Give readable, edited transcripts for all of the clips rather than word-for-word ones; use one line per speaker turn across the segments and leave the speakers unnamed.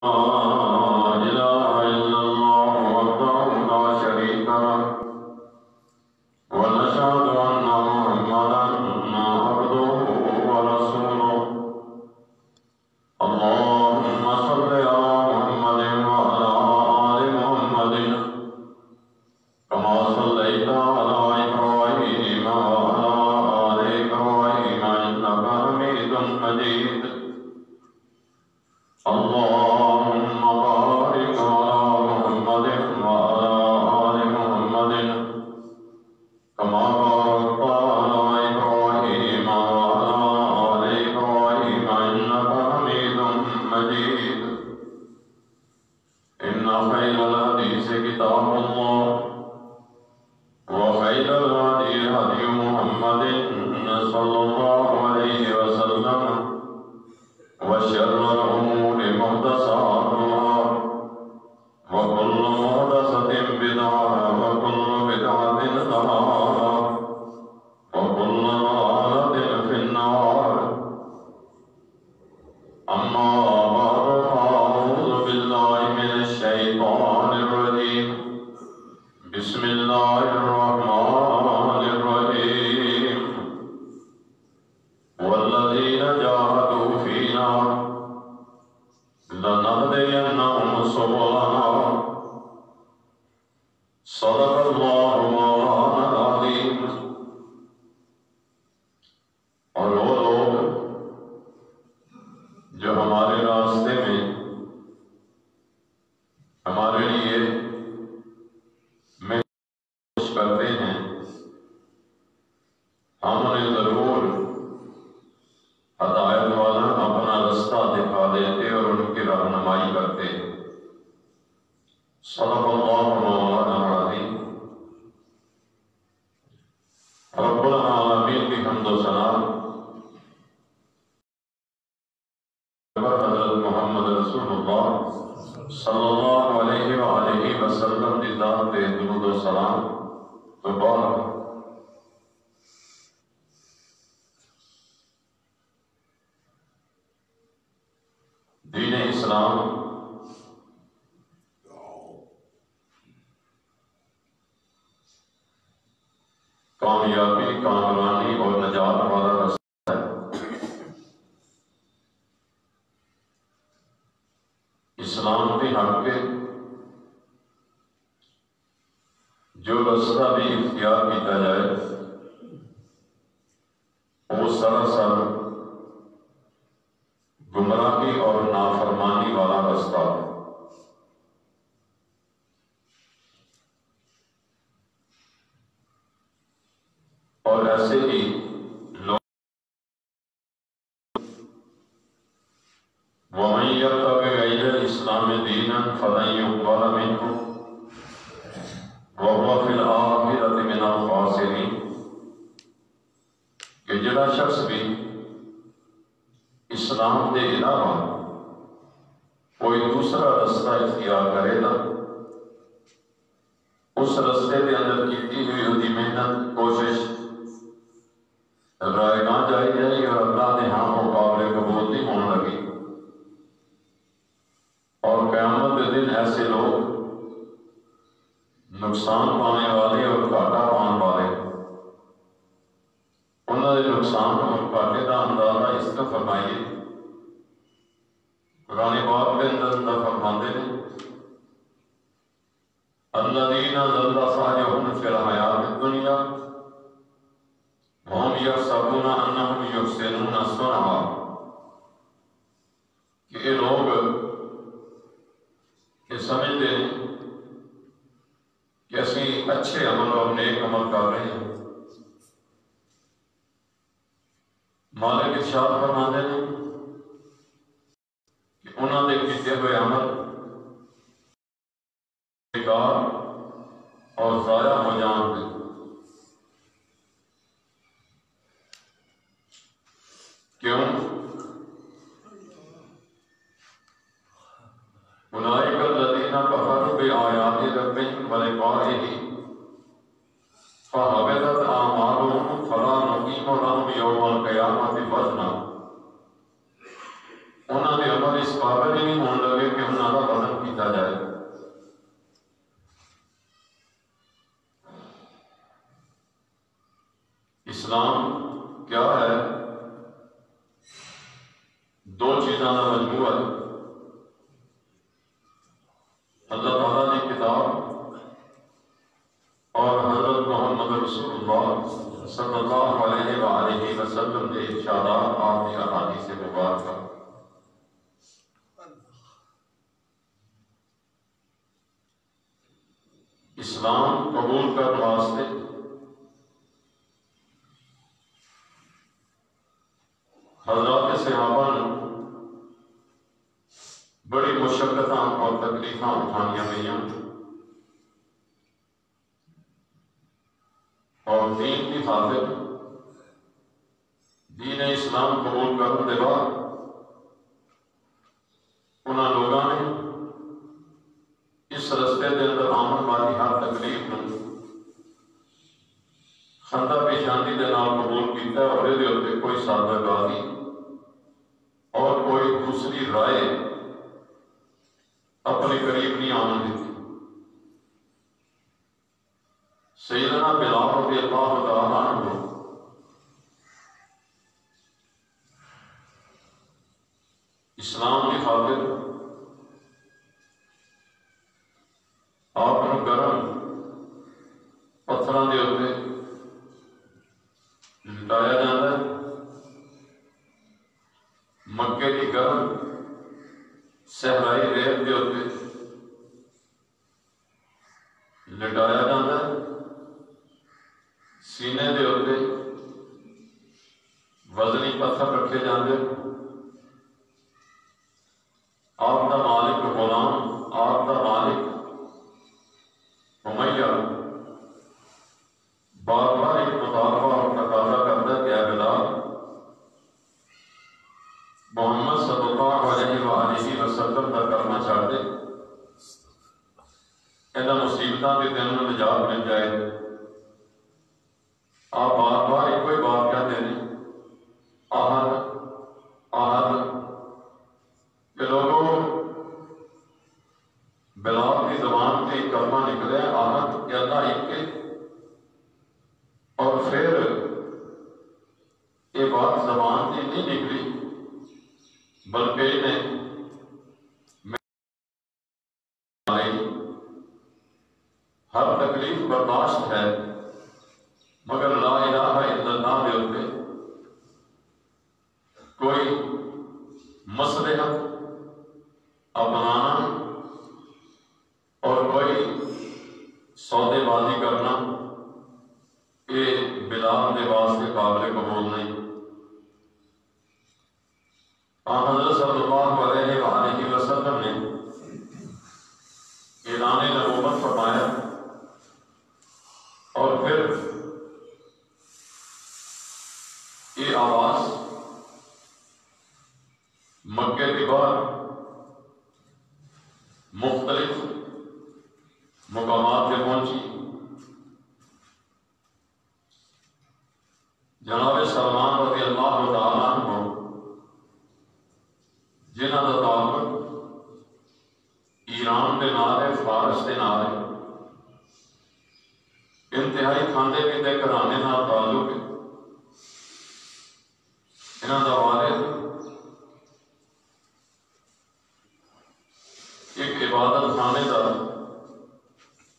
إله إلا الله وحده لا شريك له ونشهد أن محمدا عبده ورسوله اللهم صل على محمد وعلى آل محمد كما صليت على إبراهيم وعلى آل إبراهيم إنك حميد مجيد اللهم بارك على محمد وعلى آل محمد كما باركت على إبراهيم وعلى آل إبراهيم إنك حميد مجيد إن خير الحديث كتاب الله وخير الهدي هدي محمد صلى الله عليه وسلم وشر الأمور محدثاتها وكل محدثة بدعة وكل بدعة ضلالة وكل ضلالة في النار أما بعد فأعوذ بالله من الشيطان الرجيم بسم الله الرحمن الرحيم والذين جاهدوا فينا لنهدينهم سبلنا صدق الله مولانا العظيم۔ اور وہ لوگ جو ہمارے راستے میں ہمارے لیے محنت کرتے ہیں ہم انہیں ضرور ہدایت والا اپنا رستہ دکھا دیتے اور ان کی رہنمائی کرتے۔ صدق اللہ مولانا العظیم۔ رب العالمین کی حمد و ثنا حضرت محمد رسول اللہ صلی اللہ علیہ وآلہ وسلم دی ذات تے درود و سلام تو بعد دین اسلام کامیابی، کامرانی اور نجات والا رستہ ہے۔ اسلام کے حق کے جو رستہ بھی اختیار کیا جائے وہ سراسر گمراہی اور نافرمانی والا رستہ ہے۔ اور ایسے ہی لوگ وَمَن يَبْتَغِ غَيْرَ الْإِسْلَامِ دِينًا فَلَن يُقْبَلَ مِنْهُ وَهُوَ فِي الْآخِرَةِ مِنَ الْخَاسِرِينَ کہ جڑا شخص بھی اسلام کے علاوہ کوئی دوسرا رستہ اختیار کرے گا اس رستے کے اندر کی ہوئی ہوتی محنت کوشش رائے نہ جائی جائے اور اللہ نے ہاں مقابلے قبول نہیں ہونے لگی، اور قیامت کے دن ایسے لوگ نقصان پانے والے اور گھاٹا پانے والے انہوں نے نقصان اور گھاٹے کا اندازہ اس کا فرمائیے۔ قرآن پاک کے اندر فرماتے ہیں الذین ضل سعیہم فی الحیاۃ الدنیا وہم یحسبون انہم یحسنون صنعا کہ یہ لوگ یہ سمجھتے ہیں کہ اسی اچھے عمل اور نیک عمل کر رہے ہیں۔ مالک ارشاد فرماتے ہیں کہ انہوں نے کیتے ہوئے عمل بیکار اور ضائع ہو جان گے۔ کیوں؟ اولئک الذین کفروا بآیات ربہم ولقائہ فحبطت اعمالهم فلا نقیم لهم یوم القیامۃ وزنا۔ انہوں نے عمل اس قابل ہی نہیں ہونے لگے کہ انہوں اسلام کیا ہے؟ دو چیزاں کا مجموعہ ہے۔ اللہ تعالیٰ کی کتاب اور حضرت محمد رسول اللہ صلی اللہ علیہ وآلہ وسلم کے ارشادات، آپ کی احادیث مبارکہ۔ اسلام قبول کرنے واسطے حضرات صحابہ نے بڑی مشقتاں اور تکلیفاں اٹھانیاں گئیاں، اور دین کی خاطر، دین اسلام قبول کرنے کے بعد انہاں لوگوں نے اس رستے کے اندر آمن والی ہر تکلیف نوں خندہ پیشانی کے نال قبول کیتا ہے، اور یہ اتنے کوئی سادہ گاہی اور کوئی دوسری رائے اپنے قریب نہیں آنے دیتی۔ سیدنا بلال رضی اللہ تعالیٰ عنہ اسلام کی خاطر آپ گرم پتھراں دے اوپر لٹایا جاتا ہے، مکے کی گرم صحرائی ریت کے اوپر لٹایا جاتا ہے، سینے دے اوپر وزنی پتھر رکھے جاتے، آپ کا مالک غلام، آپ کا مالک امیہ بار بار ایک مطالبہ اور تقاضا کرتا ہے کہ اے بلال، محمد صلی اللہ علیہ وآلہ وسلم کا کرنا چھڑ دے، انہاں مصیبتاں کے دن میں نجات مل جائے۔ آپ بار بار ایک کوئی بات کہتے ہیں، احد احد، کہ لوگوں بلال کی زبان سے کلمہ نکلے احد کہ اللہ ایک کے، اور پھر یہ بات زبان سے نہیں نکلی بلکہ انہیں ہر تکلیف برداشت ہے، مگر لا الہ الا اللہ دے اوپر کوئی مصلحت اپنانا اور کوئی سودے بازی کرنا، یہ بلال کے واسطے قابل قبول نہیں۔ حضرت صلی اللہ علیہ وآلہ وسلم نے اعلان نبوت فرمایا، اور پھر یہ آواز مکے کے بعد مختلف مقامات پہ پہنچی۔ جناب سلمان رضی اللہ تعالیٰ عنہ جنہاں کا تعلق ایران کے نال ہے، فارس کے نال ہے، انتہائی کھاندے پیندے گھرانے نال تعلق ہے۔ انہاں دا والد ایک عبادت خانے کا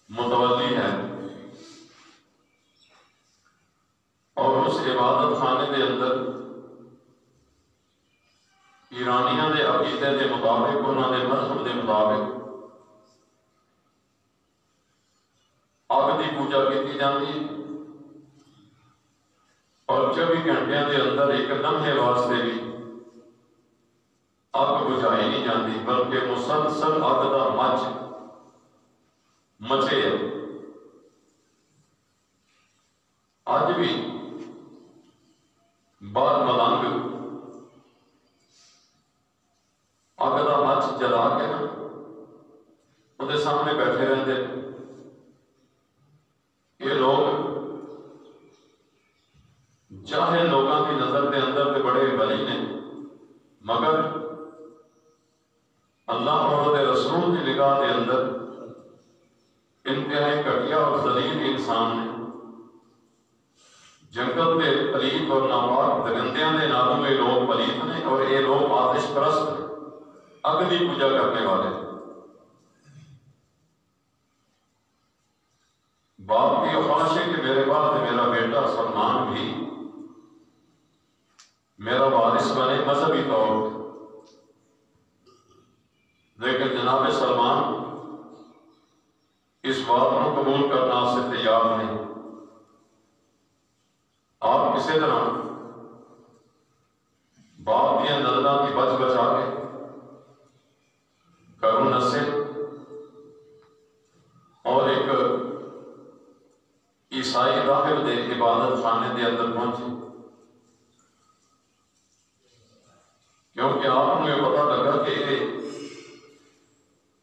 متولی ہے، اور اس عبادت خانے کے اندر ایرانیاں دے عقیدے کے مطابق، انہاں دے مذہب کے مطابق اگ کی پوجا کی جاتی ہے، اور 24 گھنٹے کے اندر ایک لمحے واسطے بھی اگ بجھائی نہیں جاتی، بلکہ مسلسل اگ کا مچے ہے۔ اج بھی بعد ملنگ اگ کا مچ جلا کے وہ سامنے بیٹھے رہتے۔ یہ لوگ جاہل لوگوں کی نظر کے اندر تو بڑے ولی نے، مگر اللہ اور رسول کی نگاہ کے اندر انتہائی گھٹیا اور ذلیل انسان نے، جنگل کے پلیت اور ناپاک درندیاں دے نالوں یہ لوگ پلیت نے اور یہ لوگ آتش پرست اگ کی پوجا کرنے والے۔ باپ کی خواہش ہے کہ میرے بعد میرا بیٹا سلمان بھی میرا وارث بنے مذہبی طور پر، لیکن جناب سلمان اس بات کو قبول کرنا سے تیار نہیں۔ آپ کسی طرح باپ کی نظروں کی بچ بچا کے کروں نسے اور ایک عیسائی راہب دے عبادت خانے دے اندر پہنچے، کیونکہ آپ کو یہ پتا لگا کہ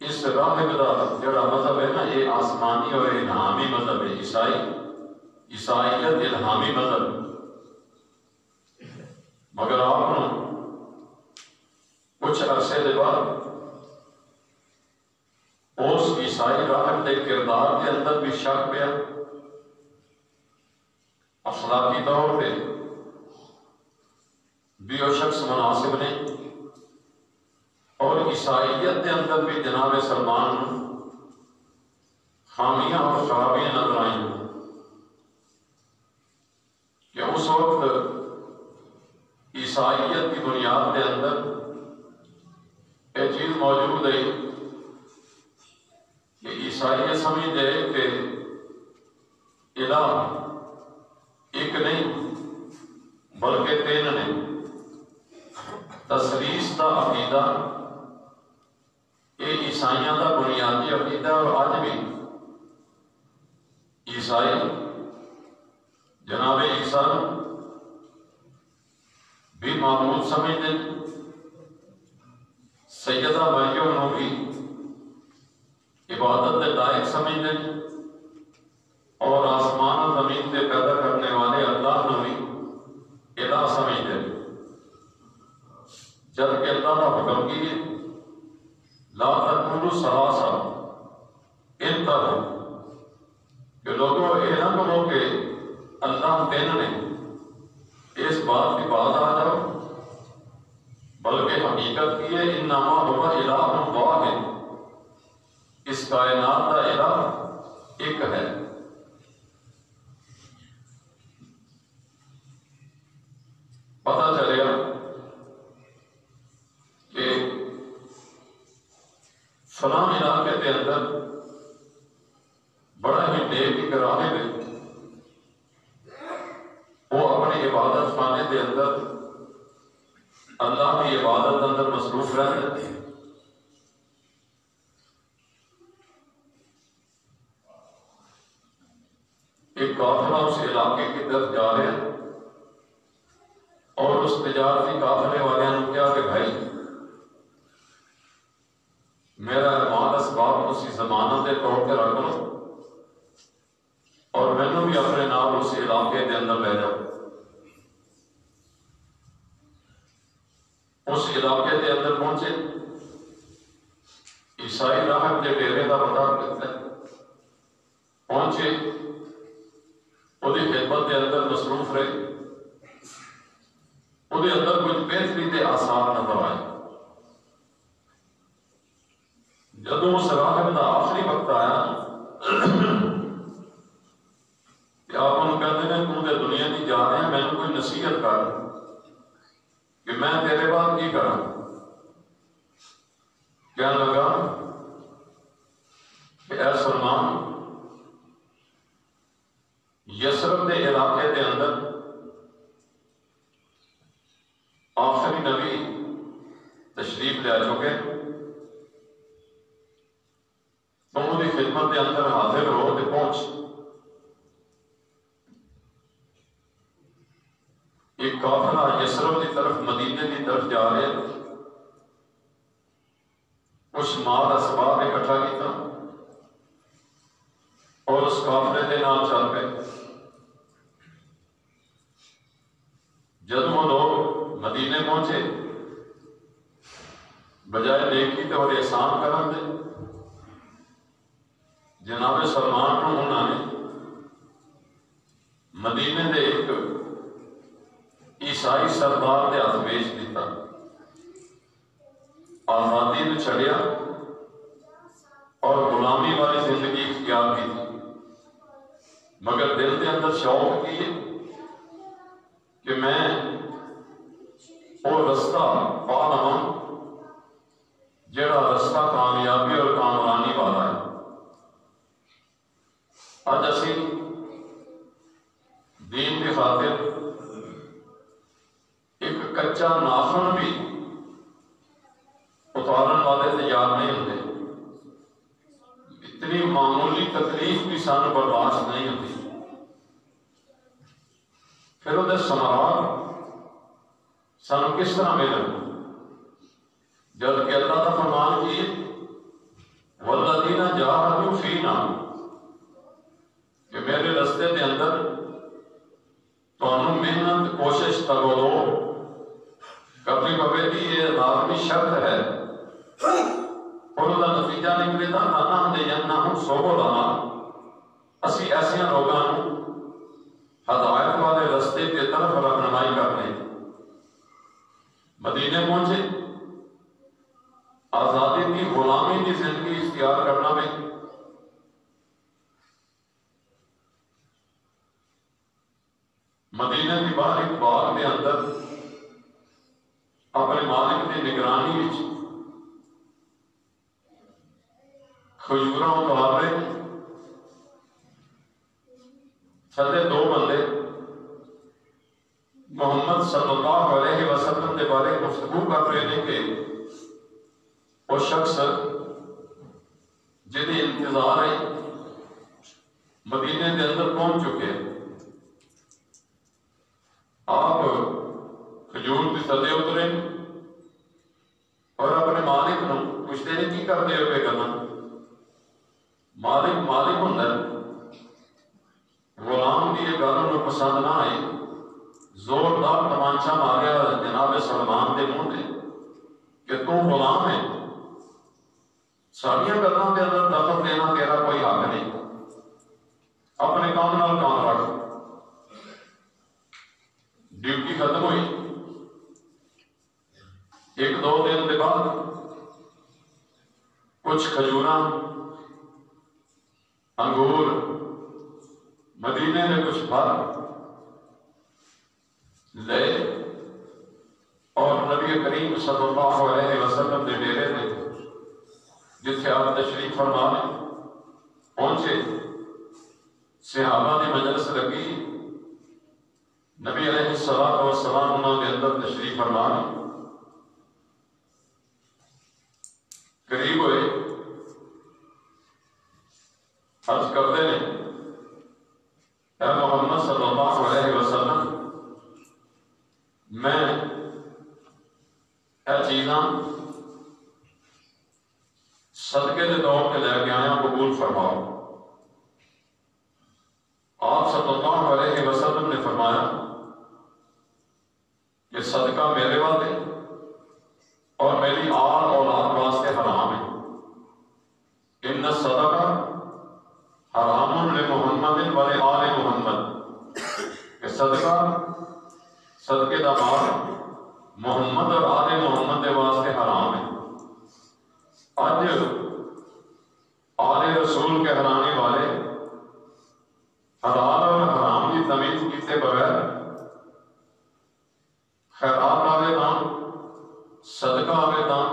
اس راہب کا جڑا مذہب ہے نا یہ آسمانی اور الہامی مذہب ہے، عیسائیت الہامی مذہب، مگر آپ کچھ عرصے کے بعد اس عیسائی راہب کے کردار کے اندر بھی شک پیا، اخلاقی طور پہ بھی وہ شخص مناسب نہیں، اور عیسائیت کے اندر بھی جناب سلمان خامیاں اور خرابیاں نظر آئیں کہ اس وقت عیسائیت کی بنیاد کے اندر یہ چیز موجود ہے کہ عیسائیت سمجھتے کہ الہ ایک نہیں بلکہ تین نے، تثلیث کا عقیدہ یہ عیسائیوں کا بنیادی عقیدہ، اور آج بھی عیسائی جناب عیسیٰ بھی معبود سمجھتے ہیں، سیدہ مریم نو بھی عبادت کے لائق سمجھتے ہیں، اور آسمان و زمین سے پیدا کرنے والے اللہ نو بھی الہ سمجھتے ہیں، جبکہ اللہ کا حکم کی ہے لا تقولوا ثلاثہ انتہوا، کہ لوگوں یہ نہ کہو کہ اللہ تین نے، اس بات کی بات آ جاؤ، بلکہ حقیقت کی ہے انما هو الہ واحد، اس کائنات کا الہ ایک ہے۔ پتہ چلے کہ فلاں علاقے کے اندر بڑا ہی نیک راہب ہے، وہ اپنی عبادت خانے کے اندر اللہ کی عبادت اندر مصروف رہتے ہیں، ایک قافلہ اس علاقے کی طرف جا رہے ہیں، اور اس تجارتی قافلے والے نے کیا کہ بھائی میرا مال اسباب اسی ضمانت کے طور پہ رکھ لو اور مینوں بھی اپنے نال اس علاقے کے اندر لے جاؤ۔ اس علاقے کے اندر پہنچے، عیسائی راہب کے ڈیرے کا پتہ پہنچے، وہ خدمت کے اندر مصروف رہے، وہ اندر کچھ بہتری کے آثار نظر آئے۔ جب اس راہب کا آخری وقت آیا کہ آپ انہوں کہتے ہیں تو دنیا کی جا رہے ہیں، میں نے کوئی نصیحت کر کہ میں تیرے بعد کی کرا، کیا لگا کہ اے سلمان، یثرب کے علاقے کے اندر آخری نبی تشریف لے چکے، تم ان کی خدمت کے اندر حاضر ہو کے پہنچ۔ ایک قافلہ یثرب کی طرف مدینے کی طرف جا رہے، کچھ مال اسباب اکٹھا کیا اور اس قافلے کے نام چل پے۔ جب وہ لوگ مدینے پہنچے، بجائے نیکی تے اور احسان کرن دے، جناب سلمان کو انہوں نے مدینے دے ایک سردار کے ہاتھ بیچ دیتا، آزادی نے چھڑیا اور غلامی والی زندگی اختیار کی تھی، مگر دل کے اندر شوق کی کہ میں وہ رستہ پا لواں جڑا رستہ کامیابی اور کامرانی والا ہے۔ اج اسی دین کی خاطر ایک کچا ناخن بھی اتارن والے تیار نہیں ہوتے، اتنی معمولی تکلیف بھی سانو برداشت نہیں ہوتی، پھر وہ ثمرات سانو کس طرح ملے؟ جب کہ اللہ کا فرمان کی والذین جاہدوا فینا، کہ میرے رستے کے اندر تمہیں محنت کوشش کرو دو، کبھی کبھی بھی یہ لازمی شرط ہے اور اس کا نتیجہ نکلے گا لنہدینہم سبلنا، اسی ایسے لوگوں ہدایت والے رستے کی طرف رہنمائی کرنے۔ مدینے پہنچے، آزادی کی غلامی کی زندگی اختیار کرنا بھی مدینے کی باہر ایک باغ کے اندر اپنے مالک کی نگرانی وچ کھجوراں اتار رہے، تھلے دو بندے محمد صلی اللہ علیہ وسلم کے بارے گفتگو کر رہے ہیں کہ وہ شخص جنہیں انتظار ہے مدینے کے اندر پہنچ چکے ہیں۔ آپ کھجور کے تھلے اترے اور اپنے مالک نو پوچھتے ہیں کی کرتے ہو پہ کرنا؟ مالک ہوتا ہے، غلام کی یہ گل انہوں پسند نہ آئی، زوردار تمانچا ماریا جناب سلمان کے منہ سے کہ تو غلام ہے، ساریاں گلوں کے اندر دخل دینا تیرا کوئی حق نہیں، اپنے کام نال کام رکھ۔ ڈیوٹی ختم ہوئی، ایک دو دن کے بعد کچھ کھجوراں انگور مدینے میں کچھ پھل لے اور نبی کریم صلی اللہ علیہ وسلم کے ڈیرے میں جتھے آپ تشریف فرما پہنچے، صحابہ کی مجلس لگی، نبی علیہ الصلوۃ والسلام انہوں کے اندر تشریف فرما قریب ہوئے، عرض کرتے ہیں اے محمد صلی اللہ علیہ وسلم، میں اے چیزاں صدقے کے طور پہ لے کے آیا، قبول فرماؤ۔ آپ صلی اللہ علیہ وسلم نے فرمایا کہ صدقہ میرے والے اور میری آل اولاد واسطے حرام ہے، ان الصدقہ حرام لمحمد ولآل محمد، کہ صدقے دا مال محمد اور آل محمد کے واسطے حرام ہے۔ آج آل رسول کے ہرانے والے حلال اور حرام کی تمیز کیتے بغیر خیرات آوے تاں، صدقہ آوے تاں،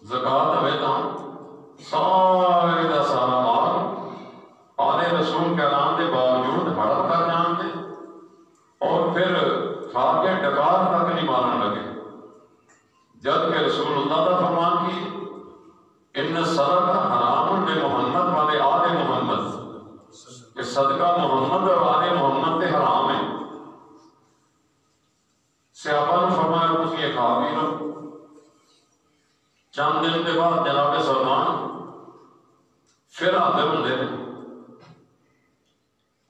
زکوٰۃ آوے تاں، سارے دا سارا مال آل رسول کے اعلان کے باوجود ہڑپ کر جان دے اور پھر کھا کے ڈکار تک نہیں مارن لگے، جبکہ رسول اللہ کا فرمان کی ان الصدقہ حرام لمحمد ولآل محمد، کہ صدقہ محمد اور آل محمد کے حرام ہے۔ صحابہ نے فرمایا کچھ یہ کھا پی لو۔ چند دن کے بعد جناب سلمان پھر حاضر ہوتے ہیں،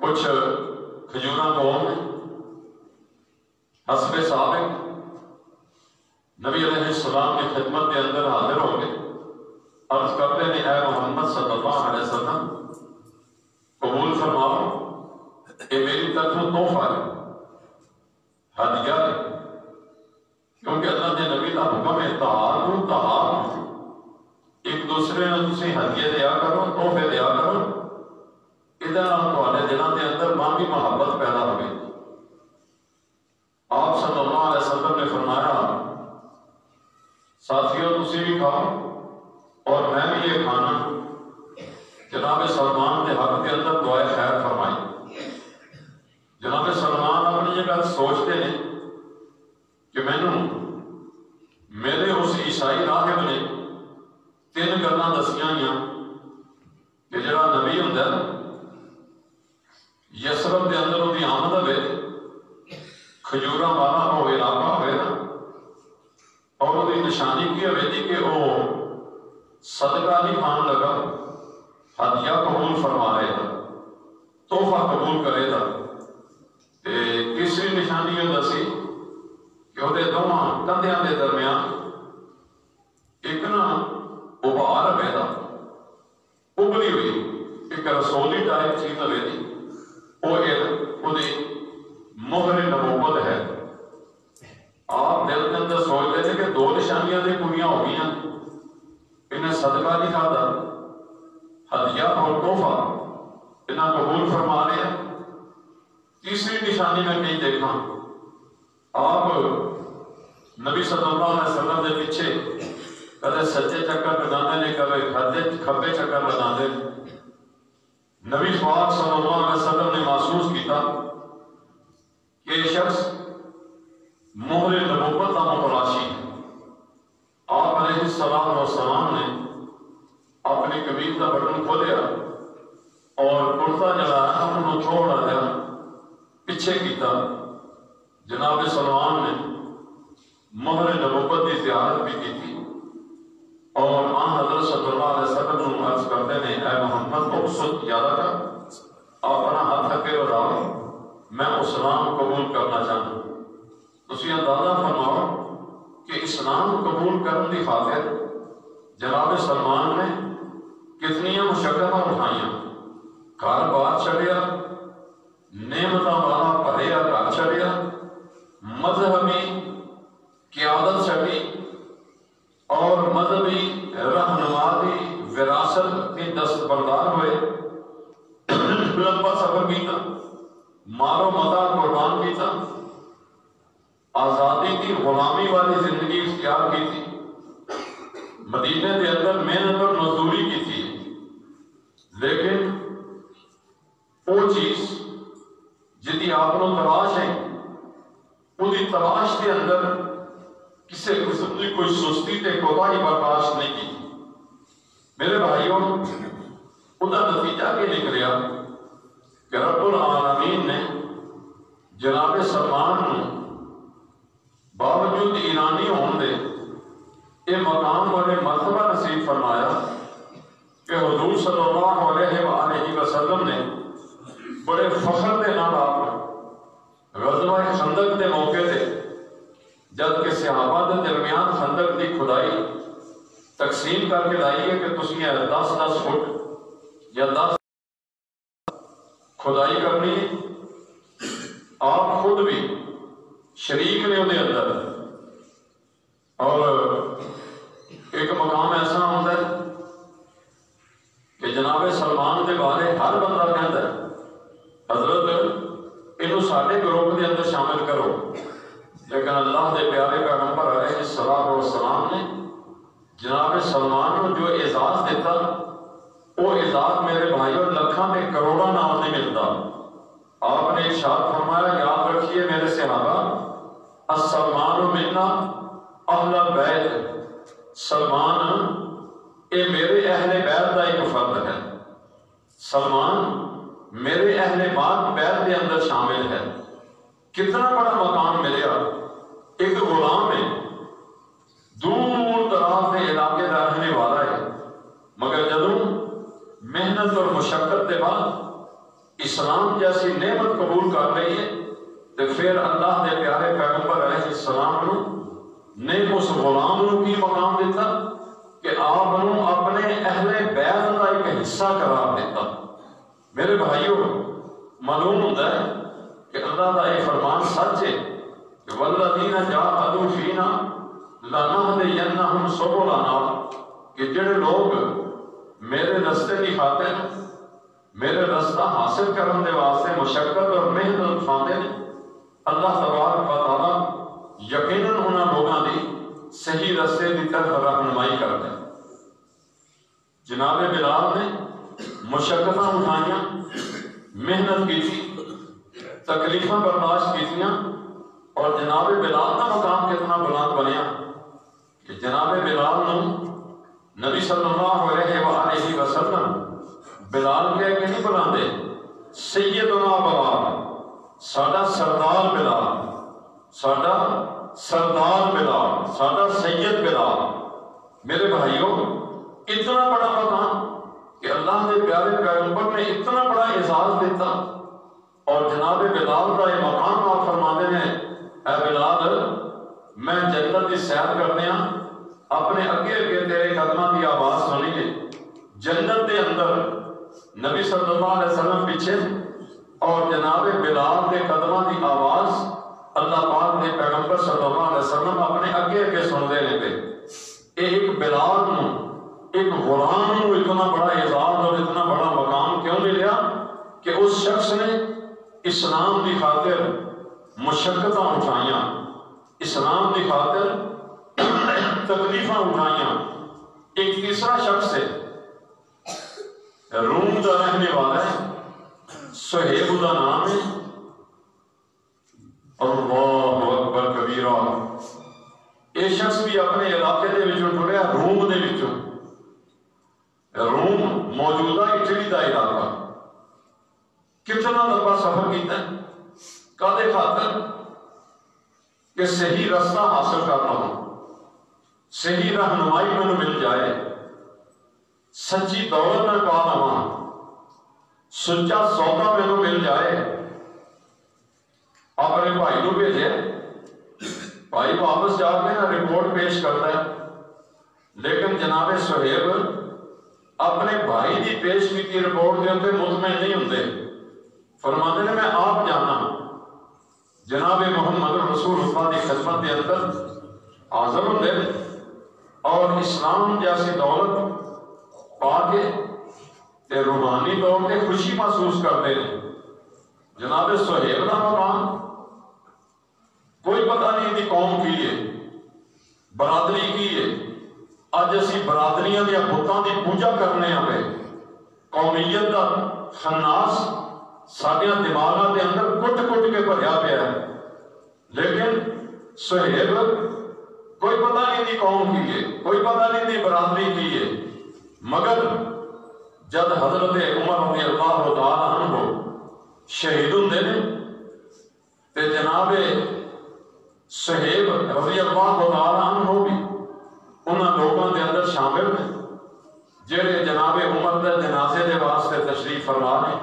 کچھ کھجوراں قوم میں حسب سابق نبی علیہ السلام کی خدمت کے اندر حاضر ہو گئے، عرض کرتے ہیں اے محمد صلی اللہ علیہ وسلم، قبول فرماؤ، یہ میری طرف تحفہ ہے، ہدیہ ہے، کیونکہ اللہ کے نبی کا حکم ہے تہار ایک دوسرے نے تسی ہدیے دیا کرو، تحفے دیا کرو، ادھر تھوڑے دلوں کے اندر باقی محبت پیدا ہوگی۔ آپ صلی اللہ علیہ وسلم نے فرمایا ساتھیوں تسی بھی کھاؤ اور میں بھی یہ کھانا۔ جناب سلمان کے حق کے اندر دعائے خیر فرمائی۔ جناب سلمان اپنی جگہ سوچتے ہیں کہ میرے اس عیسائی راہب نے 3 گلاں دسیاں ہیں کہ جڑا نبی ہوندا ہے یسرب کے اندر وہ آمد ہوئے، کھجوراں والا وہ علاقہ ہوئے نا، اور وہ نشانی کی ہوئے تھی کہ وہ صدقہ نہیں کھان لگا، ہدیہ قبول فرما رہے تھا، تحفہ قبول کرے تھا۔ تیسری نشانی یہ دسی کہ وہ دونوں کندھیاں کے درمیان ایک نا ابھار ہوئے تھا، ابلی ہوئی ایک رسولی ٹائپ چیز ہوئے تھی، وہ مہر نبوت ہے۔ آپ دل کے اندر سوچتے تھے کہ 2 نشانیاں دے پوریاں ہو گئی، انہیں صدقہ نہیں کھاتا، ہدیہ اور تحفہ انہیں قبول فرما لیا۔ تیسری نشانی میں نہیں دیکھا، آپ نبی صلی اللہ علیہ وسلم کے پیچھے کدے سچے چکر لگاتے نے، کبھی کھبے چکر لگاتے۔ نبی پاک صلی اللہ علیہ وسلم نے محسوس کیتا کہ یہ شخص مہر نبوت کا متلاشی ہے۔ آپ علیہ السلام نے اپنی قمیض کا بٹن کھولیا اور کرتا جڑا ہے انہوں چھوڑا دیا پیچھے کیتا۔ جناب سلمان نے مہر نبوت کی زیارت بھی کی تھی، اور حضرت صلی اللہ علیہ وسلم نے عرض کرتے ہیں اے محمد اقصد یادہ کا اپنا ہاتھ کے بتاؤ میں اسلام قبول کرنا چاہتا ہوں۔ تسی اندازہ فرماؤ کہ اسلام قبول کرنے کی خاطر جناب سلمان نے کتنی مشقتیں اٹھائیاں، گھر بار چھڑیا، نعمتاں والا بھریا گھر چھڑیا، مذہبی قیادت چھڑی اور مذہبی رہنمائی وراثت کی دستبردار ہوئے، لمبا سفر کیتا، مال و متا قربان کیتا، آزادی کی غلامی والی زندگی اختیار کی تھی، مدینے کے اندر محنت اور مزدوری کی تھی، لیکن وہ چیز جدی آپ کو تلاش ہے وہی تلاش کے اندر کسی قسم کی کوئی سستی تے کوتاہی برداشت نہیں کی۔ میرے بھائیوں ادا نتیجہ یہ نکلیا کہ رب العالمین نے جناب سلمان باوجود ایرانی ہون دے یہ مقام بڑے مرتبہ نصیب فرمایا کہ حضور صلی اللہ علیہ وآلہ وسلم نے بڑے فخر کے نام آپ غزوہ خندق کے موقع تے جبکہ صحابہ کے درمیان خندق کی کھدائی تقسیم کر کے لائی ہے کہ تسی 10-10 فٹ یا 10 کھدائی کرنی ہے، آپ خود بھی شریک نے انہیں اندر، اور ایک مقام ایسا ہوتا ہے کہ جناب سلمان کے بارے ہر بندہ کہتا ہے حضرت انہوں ساڑھے گروپ کے اندر شامل کرو، لیکن اللہ کے پیارے پیغمبر علیہ السلام نے جناب سلمان کو جو اعزاز دیتا وہ اعزاز میرے بھائیوں لکھاں میں کروڑا نام نہیں ملتا۔ آپ نے ارشاد فرمایا یاد رکھیے میرے صحابہ السلمان منا اہل بیت، سلمان یہ میرے اہل بیت کا ایک فرد ہے، سلمان میرے اہل بیت کے اندر شامل ہے۔ کتنا بڑا مقام ملیا، ایک غلام ہے، دور دراز کے علاقے کا رہنے والا ہے، مگر جدوں محنت اور مشقت کے بعد اسلام جیسی نعمت قبول کر رہی ہے تو پھر اللہ کے پیارے پیغمبر علیہ السلام نے اس غلام کو کی مقام دیتا کہ آپ اپنے اہل بیت کا ایک حصہ قرار دیتا۔ میرے بھائیوں معلوم ہوتا ہے کہ اللہ کا یہ فرمان سچ ہے کہ والذین جاہدوا فینا لنہدینہم سبلنا، کہ جڑے لوگ میرے رستے کی خاطر میرے رستہ حاصل کرنے دے واسطے مشقت اور محنت اٹھاندے نے، اللہ تبارک و تعالی یقیناً انہاں لوگاں دی صحیح رستے کی طرف رہنمائی کرتے ہیں۔ جناب بلال نے مشقتاں اٹھائیاں، محنت کی تھی، تکلیفاں برداشت کیتیاں، اور جناب بلال کا مقام کتنا بلند بنیا کہ جناب بلال نے نبی صلی اللہ علیہ وآلہ وسلم بلال کہہ کے نہیں بلاندے، سیدنا بلال، ساڈا سردار بلال، ساڈا سردار بلال، ساڈا سید بلال۔ میرے بھائیوں، اتنا بڑا مقام کہ اللہ کے پیارے پیغمبر نے اتنا بڑا اعزاز دیتا، اور جناب بلال کا یہ مقام آپ فرماتے ہیں، اے بلال میں جنت کی سیر کرنے اپنے اگے اگے تیرے قدموں کی آواز سنی ہے، جنت کے اندر نبی صلی اللہ علیہ وسلم پیچھے اور جناب بلال کے قدموں کی آواز اللہ پاک نے پیغمبر صلی اللہ علیہ وسلم اپنے اگے اگے سنتے رہے تھے۔ ایک بلال نو، ایک غلام نو اتنا بڑا اعزاز اور اتنا بڑا مقام کیوں ملیا کہ اس شخص نے اسلام کی خاطر مشقتاں اٹھائیاں، اسلام کی خاطر تکلیفاں اٹھائیاں۔ ایک تیسرا شخص ہے، روم کا رہنے والا ہے، صہیب کا نام ہے، اللہ اکبر کبیرہ۔ یہ شخص بھی اپنے علاقے دے وچوں ٹریا، روم دے وچوں، روم موجودہ اٹلی کا علاقہ، کتنا لمبا سفر کیتا ہے کدے خاطر کہ صحیح رستہ حاصل کرنا ہو، صحیح رہنمائی میں مل جائے، سچی دولت میں پا لواں، سچا سودا میں مل جائے۔ اپنے بھائی کو بھیجے، بھائی واپس جا کے نا رپورٹ پیش کرتا ہے، لیکن جناب صہیب اپنے بھائی کی پیش کی رپورٹ کے اندر مطمئن نہیں ہوتے، فرماتے ہیں میں آپ جانا جناب محمد رسول اللہ کی خدمت کے اندر حاضر ہوتے اور اسلام جیسی دولت پا کے تے روحانی طور پہ خوشی محسوس کرتے ہیں۔ جناب صہیب کا مقام کوئی پتہ نہیں دی قوم کی ہے، برادری کی ہے، اج اسی برادریاں دیا بتاں دی پوجا کرنے آئے، قومیت دا خناس ساڈیاں دماغاں دے اندر کٹ کٹ کے بھریا پیا ہے، لیکن صہیب کوئی پتہ نہیں دی قوم کی ہے، کوئی پتہ نہیں دی برادری کی ہے، مگر جد حضرت عمر رضی اللہ تعالیٰ عنہ شہید ہوندے نے تے جناب صہیب رضی اللہ تعالیٰ عنہ بھی انہاں لوگوں کے اندر شامل ہیں جڑے جناب عمر کے جنازے کے واسطے تشریف فرما نے۔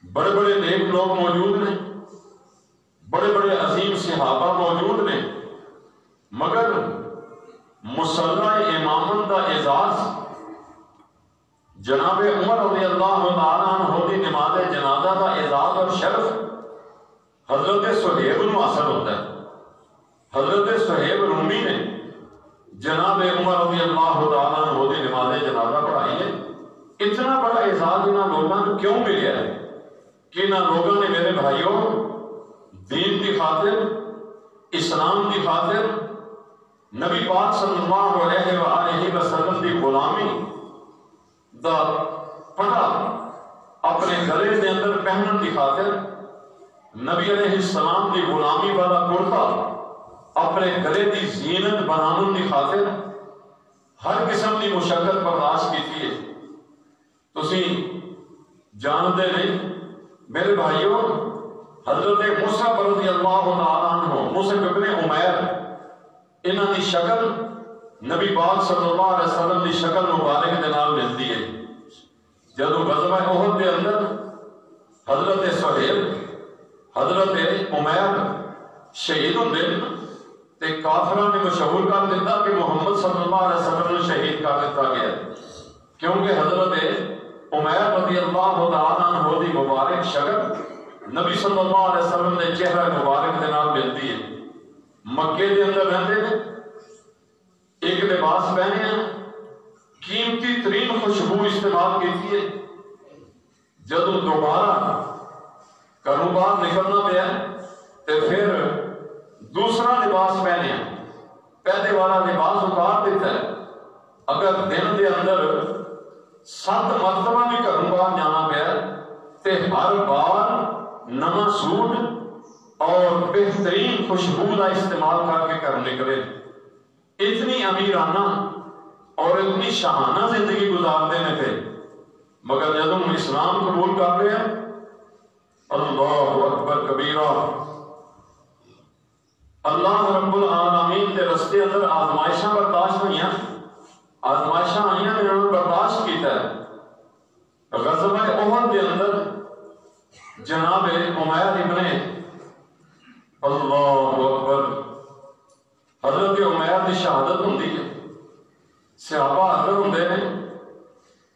بڑے بڑے نیک لوگ موجود ہیں، بڑے بڑے عظیم صحابہ موجود نے، مگر مصلی امامت کا اعزاز جناب عمر رضی اللہ تعالیٰ عنہ کی نماز جنازہ کا اعزاز اور شرف حضرت صہیب کو حاصل ہوتا ہے۔ حضرت صہیب رومی نے جناب عمر رضی اللہ تعالیٰ عنہ کی نماز جنازہ پڑھائی ہے۔ اتنا بڑا اعزاز انہوں لوگوں کو کیوں ملیا ہے کہ انہوں لوگوں نے میرے بھائیوں دین کی خاطر، اسلام کی خاطر، نبی پاک صلی اللہ علیہ وآلہ وسلم کی غلامی دا پٹا اپنے گلے کے اندر پہنن کی خاطر، نبی علیہ السلام کی غلامی والا کرتا اپنے گلے کی زینت بنانے کی خاطر ہر قسم کی مشقت برداشت کی ہے۔ تسی جانتے نہیں میرے بھائیوں، حضرت مصعب رضی اللہ تعالیٰ عنہ، مصعب ابن عمیر، انہوں کی شکل نبی پاک صلی اللہ علیہ وسلم کی شکل مبارک کے نام ملتی ہے۔ جب غزوہ احد کے اندر حضرت صہیب، حضرت عمیر شہید ہوتے تے کافروں نے مشہور کر دیتا کہ محمد صلی اللہ علیہ وسلم نے شہید کر دیتا گیا، کیونکہ حضرت عمیر رضی اللہ تعالیٰ عنہ کی مبارک شکل نبی صلی اللہ علیہ وسلم نے چہرہ مبارک دے نال ملتی ہے. مکے دے اندر رہتے ہیں، ایک لباس پہنے ہیں، قیمتی ترین خوشبو استعمال کی ہے. جدو دوبارہ گھروں باہر نکلنا پیا تو پھر دوسرا لباس پہنے ہیں، پہلے والا لباس اتار دیتا ہے. اگر دن دے اندر 7 مرتبہ بھی گھروں باہر جانا پیا تو ہر بار نواں سوٹ اور بہترین خوشبو کا استعمال کر کے گھر نکلے. اتنی امیرانہ اور اتنی شاہانہ زندگی گزارتے ہیں تھے. مگر جب ہم اسلام قبول کر رہے ہیں، اللہ اکبر کبیرہ، اللہ رب العالمین کے رستے اندر آزمائشاں برداشت ہوئی ہیں، آزمائشاں آئی ہیں، انہوں نے برداشت کیتا ہے. غزوہ احد کے اندر جناب عمیر ابن اللہ اکبر حضرت عمیر کی شہادت ہوتی ہے. صحابہ حاضر ہوتے ہیں،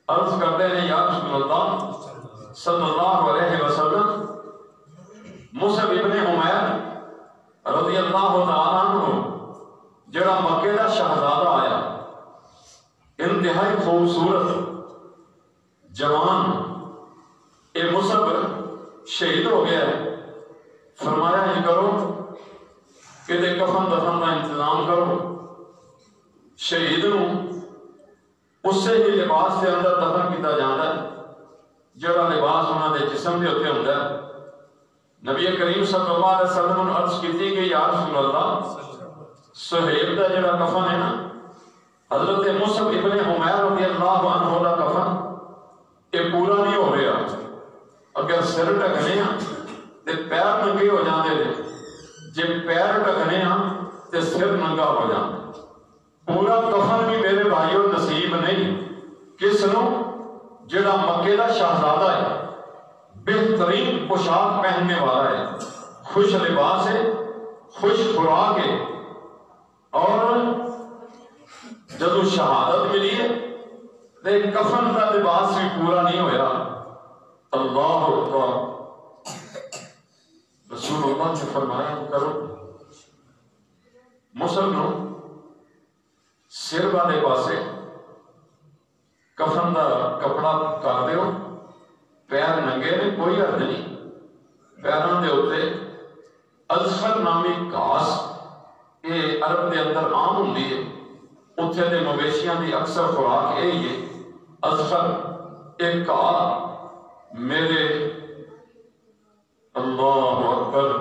عرض کرتے ہیں یا رسول اللہ صلی اللہ علیہ وسلم، مصعب ابن عمیر رضی اللہ تعالیٰ عنہ جڑا مکے کا شہزادہ آیا، انتہائی خوبصورت جوان، اے مصعب شہید ہو گیا ہے. فرمایا یہ کرو کہ دے کفن دفن کا انتظام کرو، شہید نو اس سے ہی لباس کے اندر دفن کیتا جاتا ہے جڑا لباس انہوں نے جسم کے اتنے ہوتا ہے. نبی کریم صلی اللہ علیہ وسلم نے عرض کی کہ یا رسول اللہ صہیب کا جڑا کفن ہے نا، حضرت مصعب ابن عمیر رضی اللہ عنہ کا کفن یہ پورا نہیں ہو رہا. اگر سر ڈکنے ہاں تو پیر ننگے ہو جاتے ہیں، جب پیر ڈکنے ہاں تو سر ننگا ہو جاتا. پورا کفن بھی میرے بھائیوں نصیب نہیں. کس نو؟ جڑا مکے کا شہزادہ ہے، بہترین پوشاک پہننے والا ہے، خوش لباس ہے، خوش خوراک ہے، اور جدو شہادت ملی ہے تو کفن کا لباس بھی پورا نہیں ہویا. اللہ اکبر. رسول اللہ نے فرمایا کرو مسلمانوں سر والے پاسے کفن کا کپڑا کر دیو، پیر ننگے نے کوئی حرج نہیں. پیروں کے اتنے ازفر نامی گھاس یہ عرب کے اندر عام ہوتی ہے، اتنے کے مویشیاں کی اکثر خوراک یہی ہے. ازفر ایک گھا میرے اللہ اکبر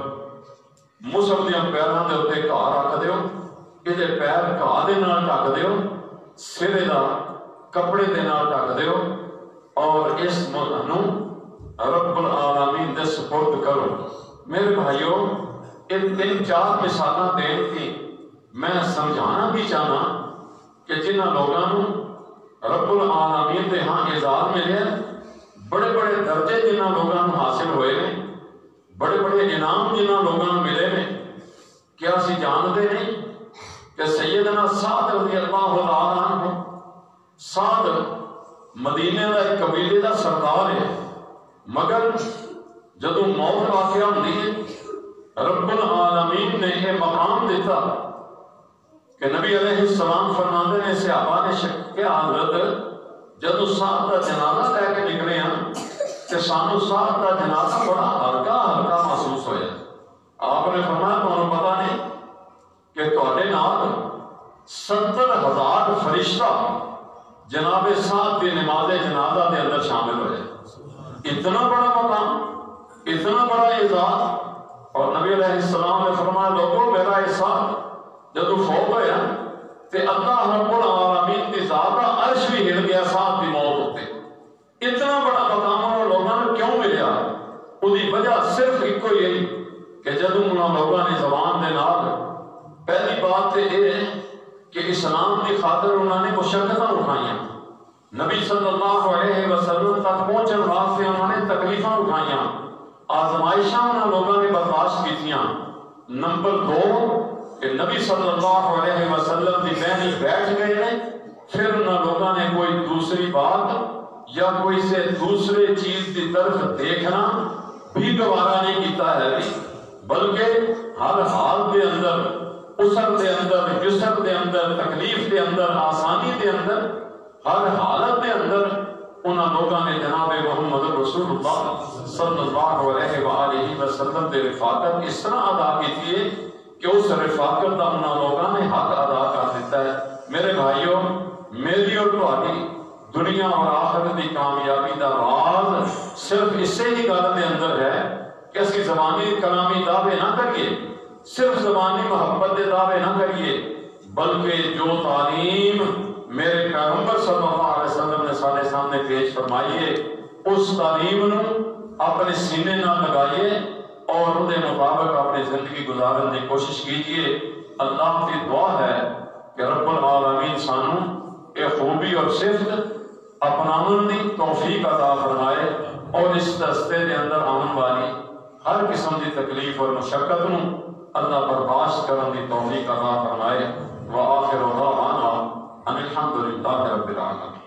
مصعب دیا پیروں کے اتنے گھا رکھ دیو، یہ پیر گھا دے نال ڈھک دیو، سرے دا کپڑے دے نال ڈھک دیو، اور اس نو رب العالمین دے سپرد کرو. میرے بھائیوں ان 3-4 مثالیں دین کی میں سمجھانا بھی چاہنا کہ جنہ لوگوں رب العالمین دے ہاں اعزاز ملے، بڑے بڑے درجے جنہ لوگوں حاصل ہوئے ہیں، بڑے بڑے انعام جنہ لوگوں ملے ہیں، کیا اسی جانتے نہیں کہ سیدنا سعد رضی اللہ تعالیٰ عنہ، سعد مدینے کا ایک قبیلے کا سردار ہے، مگر جدو موت واقعہ ہوتی ہے رب العالمین نے یہ مقام دیتا کہ نبی علیہ السلام فرماتے ہیں صحابہ نے شک کہ حضرت جدو سعد کا جنازہ لے کے نکلے ہیں کہ سانو سعد کا جنازہ بڑا ہلکا ہلکا محسوس ہویا. آپ نے فرمایا تمہیں پتا نہیں کہ تواڈے نال 70,000 فرشتہ جناب سعد کی نماز جنازہ کے اندر شامل ہوئے. اتنا بڑا مقام، اتنا بڑا اعزاز. اور نبی علیہ السلام نے فرمایا لوگوں میرا احساس جب فوت ہویا تو اللہ رب العالمین کی ذات کا عرش بھی ہل گیا سعد کی موت ہوتے. اتنا بڑا مقام انہوں لوگوں نے کیوں ملیا؟ وہی وجہ صرف ایک ہی ہے کہ جب انہوں لوگوں نے زبان دے نال پہلی بات تو یہ ہے کہ اسلام کی خاطر انہوں نے مشقتیں اٹھائیاں، نبی صلی اللہ علیہ وسلم تک پہنچن واسطے انہوں نے تکلیفیں اٹھائیاں، آزمائشاں انہوں لوگوں نے برداشت کیتیاں. نمبر 2 کہ نبی صلی اللہ علیہ وسلم کی بہنی بیٹھ گئے ہیں، پھر انہوں لوگوں نے کوئی دوسری بات یا کوئی سے دوسرے چیز کی طرف دیکھنا بھی گوارا نہیں کیتا ہے بلکہ ہر حال دے اندر، اسر دے اندر، یسر دے اندر، تکلیف دے اندر، آسانی دے اندر، ہر حالت دے اندر انہاں لوگاں نے جناب محمد رسول اللہ صلی اللہ علیہ وآلہ وسلم دے رفاقت اس طرح ادا کی ہے کہ اس رفاقت کا انہاں لوگاں نے حق ادا کر دیتا ہے۔ میرے بھائیوں، میری اور تہاڈی دنیا اور آخرت کی کامیابی کا راز صرف اسے ہی گل دے اندر ہے کہ اسی زبانی کلامی دعوے نہ کریے، صرف زبانی محبت کے دعوے نہ کریے، بلکہ جو تعلیم میرے پیغمبر صلی اللہ علیہ وسلم نے سارے سامنے پیش فرمائیے، اس تعلیم نو اپنے سینے نہ لگائیے اور ان کے مطابق اپنی زندگی گزارنے کی کوشش کیجیے۔ اللہ کی دعا ہے کہ رب العالمین سانو یہ خوبی اور صفت اپناون دی توفیق عطا فرمائے اور اس رستے کے اندر آمن والی ہر قسم کی تکلیف اور مشقت نو اللہ برداشت کرنے کی توفیق عطا فرمائے۔ وآخر دعوانا ان الحمد للہ رب العالمین۔